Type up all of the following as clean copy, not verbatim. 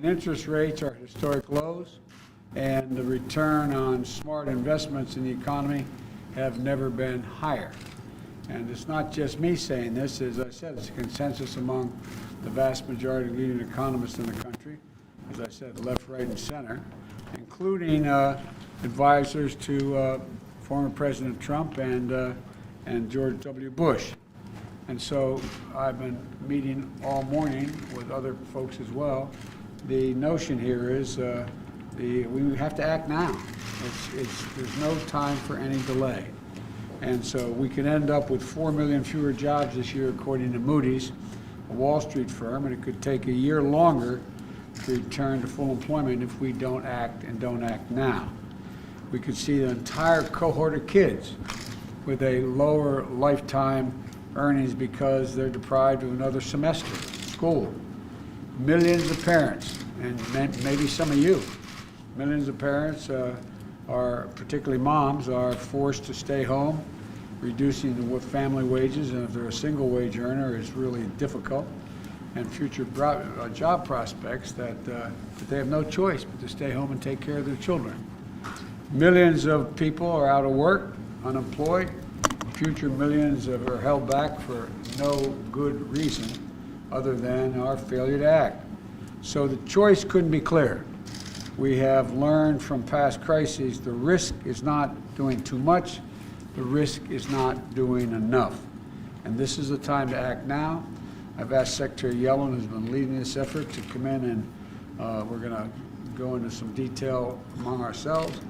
and interest rates are at historic lows, and the return on smart investments in the economy have never been higher. And it's not just me saying this. As I said, it's a consensus among the vast majority of leading economists in the country, as I said, left, right, and center, including advisors to former President Trump and George W. Bush. And so I've been meeting all morning with other folks as well. The notion here is we have to act now. There's no time for any delay. And so we could end up with 4 million fewer jobs this year, according to Moody's, a Wall Street firm, and it could take a year longer to return to full employment if we don't act and don't act now. We could see the entire cohort of kids with a lower lifetime earnings because they're deprived of another semester of school. Millions of parents, and maybe some of you, millions of parents are, particularly moms, are forced to stay home, reducing the family wages, and if they're a single wage earner, it's really difficult, and future job prospects that they have no choice but to stay home and take care of their children. Millions of people are out of work, unemployed. Future millions are held back for no good reason other than our failure to act. So the choice couldn't be clearer. We have learned from past crises the risk is not doing too much, the risk is not doing enough. And this is the time to act now. I've asked Secretary Yellen, who's been leading this effort, to come in and we're going to go into some detail among ourselves,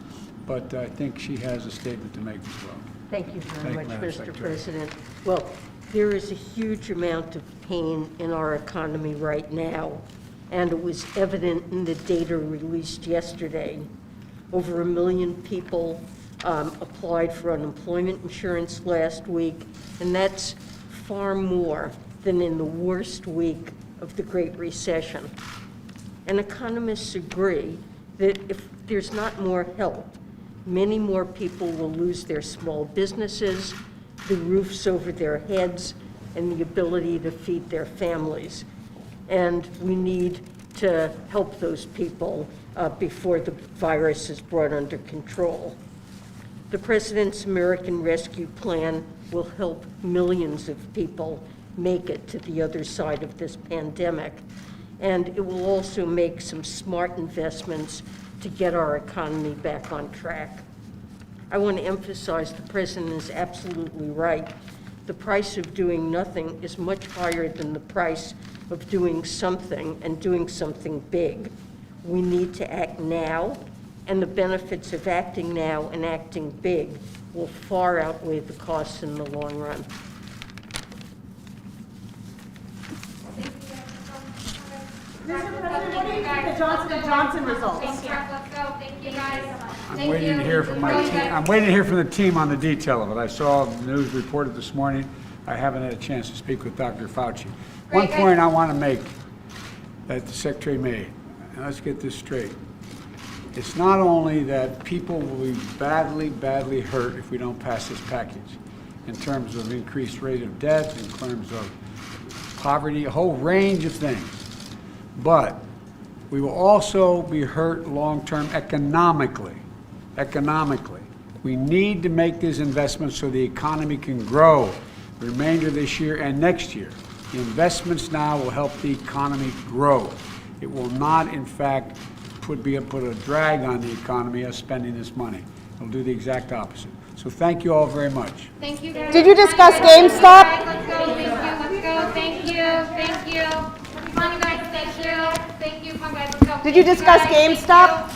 but I think she has a statement to make as well. Thank you very much, Mr. President. Well, there is a huge amount of pain in our economy right now, and it was evident in the data released yesterday. Over 1 million people applied for unemployment insurance last week, and that's far more than in the worst week of the Great Recession. And economists agree that if there's not more help, many more people will lose their small businesses, the roofs over their heads, and the ability to feed their families. And we need to help those people before the virus is brought under control. The President's American Rescue Plan will help millions of people make it to the other side of this pandemic. And it will also make some smart investments to get our economy back on track. I want to emphasize the President is absolutely right. The price of doing nothing is much higher than the price of doing something, and doing something big. We need to act now, and the benefits of acting now and acting big will far outweigh the costs in the long run. Mr. President, what do you think of the Johnson & Johnson results? Let's go. Thank you guys. I'm waiting to hear from my team. I'm waiting to hear from the team on the detail of it. I saw the news reported this morning. I haven't had a chance to speak with Dr. Fauci. One point I want to make that the Secretary made, and let's get this straight. It's not only that people will be badly, badly hurt if we don't pass this package in terms of increased rate of death, in terms of poverty, a whole range of things. But we will also be hurt long-term economically. Economically. We need to make these investments so the economy can grow the remainder of this year and next year. The investments now will help the economy grow. It will not, in fact, put a drag on the economy as spending this money. It'll do the exact opposite. So thank you all very much. Thank you guys. Did you discuss GameStop? Let's go. Let's go. Thank you. Come on, you guys. Thank you. Come on, guys. Let's go. Did you discuss GameStop?